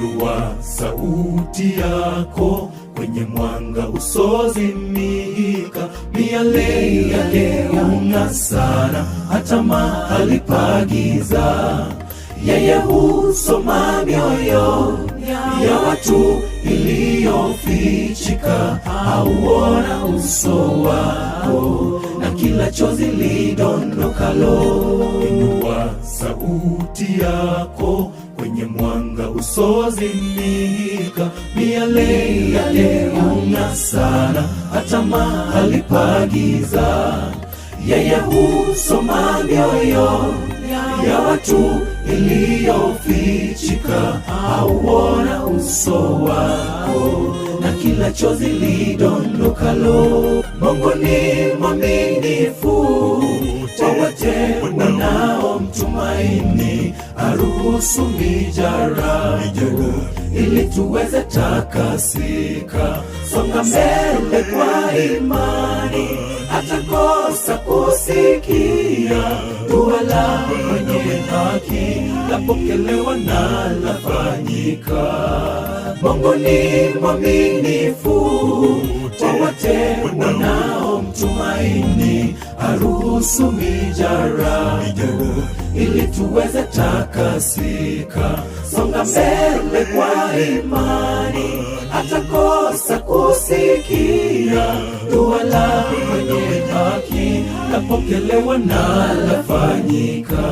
Inua sauti yako kwenye mwanga usozimika. Miale yake hung'aa sana hata mahali pa giza. Yeye husoma mioyo ya watu iliyofichika. Auona uso wako na kila chozi lidondokalo. Inua sauti yako kwenye mwanga usozimika. Miale yake hung'aa sana hata mahali pa giza. Yeye husoma mioyo ya watu iliyofichika. Auona uso wako na kila chozi lidondokalo. Mungu ni mwaminifu kwa wote wanaomtumaini. Aruhusu mijaribu ili tuweze takasika. Songa mbele kwa imani, hatakosa kusikia. Dua la mwenye haki lapokelewa na lafanyika. Mungu ni mwaminifu kwa wote wanaomtumaini. Aruhusu mijaribu ili tuweze takasika. Songa mbele kwa imani, hatakosa kusikia. Dua la mwenye haki lapokelewa na lafanyika.